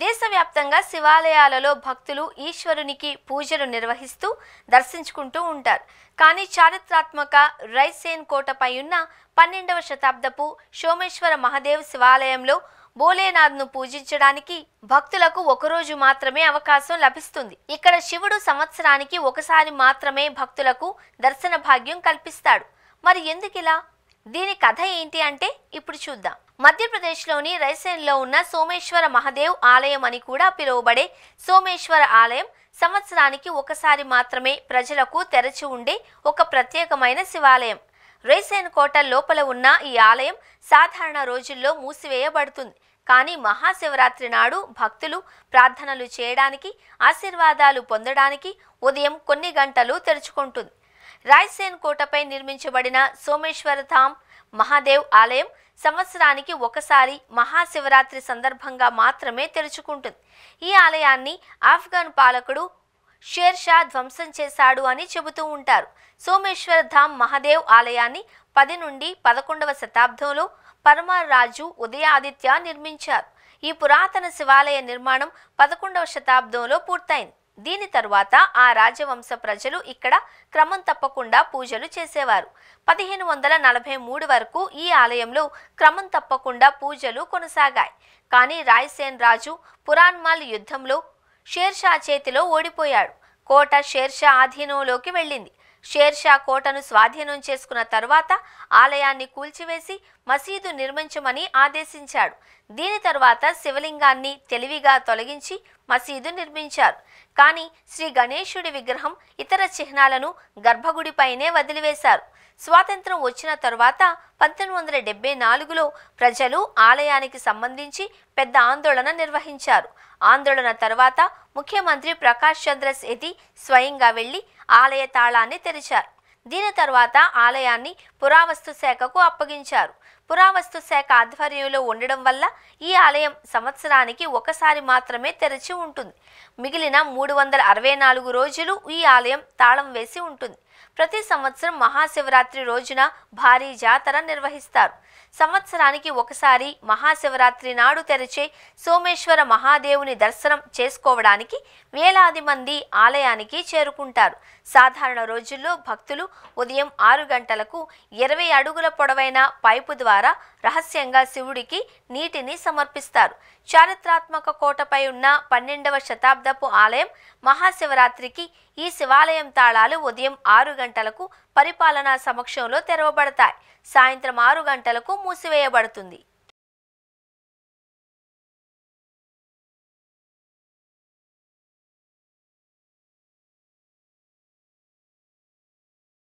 దేశవ్యాప్తంగా శివాలయాలలో భక్తులు ఈశ్వరునికి పూజలు నిర్వహిస్తూ దర్శించుకుంటూ ఉంటారు. కానీ చారిత్రాత్మక రైసేన్ కోటపై ఉన్న 12వ శతాబ్దపు సోమేశ్వర మహాదేవ్ శివాలయంలో భోలేనాథ్ను పూజించడానికి భక్తులకు ఒకరోజు మాత్రమే అవకాశం లభిస్తుంది. ఇక్కడ శివుడు సంవత్సరానికి ఒకసారి మాత్రమే భక్తులకు దర్శన భాగ్యం కల్పిస్తాడు. మరి ఎందుకిలా? దీని కథ ఏంటి అంటే ఇప్పుడు చూద్దాం. మధ్యప్రదేశ్లోని రైసేన్లో ఉన్న సోమేశ్వర మహాదేవ్ ఆలయం అని కూడా పిలువబడే సోమేశ్వర ఆలయం సంవత్సరానికి ఒకసారి మాత్రమే ప్రజలకు తెరచి ఉండే ఒక ప్రత్యేకమైన శివాలయం. రైసేన్ కోట లోపల ఉన్న ఈ ఆలయం సాధారణ రోజుల్లో మూసివేయబడుతుంది. కానీ మహాశివరాత్రి నాడు భక్తులు ప్రార్థనలు చేయడానికి, ఆశీర్వాదాలు పొందడానికి ఉదయం కొన్ని గంటలు తెరుచుకుంటుంది. రాయ్సేన్ కోటపై నిర్మించబడిన సోమేశ్వర ధామ్ మహాదేవ్ ఆలయం సంవత్సరానికి ఒకసారి మహాశివరాత్రి సందర్భంగా మాత్రమే తెరుచుకుంటుంది. ఈ ఆలయాన్ని ఆఫ్ఘన్ పాలకుడు షేర్ షా ధ్వంసం చేశాడు అని చెబుతూ ఉంటారు. సోమేశ్వర ధామ్ మహాదేవ్ ఆలయాన్ని 10 నుండి 11వ శతాబ్దంలో పరమార్ రాజు ఉదయాదిత్య నిర్మించారు. ఈ పురాతన శివాలయ నిర్మాణం 11వ శతాబ్దంలో పూర్తయింది. దీని తరువాత ఆ రాజవంశ ప్రజలు ఇక్కడ క్రమం తప్పకుండా పూజలు చేసేవారు. 1543 వరకు ఈ ఆలయంలో క్రమం తప్పకుండా పూజలు కొనసాగాయి. కానీ రాయ్సేన్ రాజు పురాన్మాల్ యుద్ధంలో షేర్ షా చేతిలో ఓడిపోయాడు. కోట షేర్ షా ఆధీనంలోకి వెళ్ళింది. షేర్ షా కోటను స్వాధీనం చేసుకున్న తరువాత ఆలయాన్ని కూల్చివేసి మసీదు నిర్మించమని ఆదేశించాడు. దీని తరువాత శివలింగాన్ని తెలివిగా తొలగించి మసీదు నిర్మించారు. కానీ శ్రీ గణేశుడి విగ్రహం, ఇతర చిహ్నాలను గర్భగుడిపైనే వదిలివేశారు. స్వాతంత్రం వచ్చిన తరువాత 1974లో ప్రజలు ఆలయానికి సంబంధించి పెద్ద ఆందోళన నిర్వహించారు. ఆందోళన తర్వాత ముఖ్యమంత్రి ప్రకాష్ చంద్ర సేథీ స్వయంగా వెళ్లి ఆలయ తాళాన్ని తెరిచారు. దీని తర్వాత ఆలయాన్ని పురావస్తు శాఖకు అప్పగించారు. పురావస్తు శాఖ ఆధ్వర్యంలో ఉండడం వల్ల ఈ ఆలయం సంవత్సరానికి ఒకసారి మాత్రమే తెరిచి ఉంటుంది. మిగిలిన 364 రోజులు ఈ ఆలయం తాళం వేసి ఉంటుంది. ప్రతి సంవత్సరం మహాశివరాత్రి రోజున భారీ జాతర నిర్వహిస్తారు. సంవత్సరానికి ఒకసారి మహాశివరాత్రి నాడు తెరిచే సోమేశ్వర మహాదేవుని దర్శనం చేసుకోవడానికి వేలాది మంది ఆలయానికి చేరుకుంటారు. సాధారణ రోజుల్లో భక్తులు ఉదయం 6 గంటలకు 20 అడుగుల పొడవైన పైపు ద్వారా రహస్యంగా శివుడికి నీటిని సమర్పిస్తారు. చారిత్రాత్మక కోటపై ఉన్న 12వ శతాబ్దపు ఆలయం మహాశివరాత్రికి ఈ శివాలయం తాళాలు ఉదయం 6 గంటలకు పరిపాలనా సమక్షంలో తెరవబడతాయి. సాయంత్రం 6 గంటలకు మూసివేయబడుతుంది.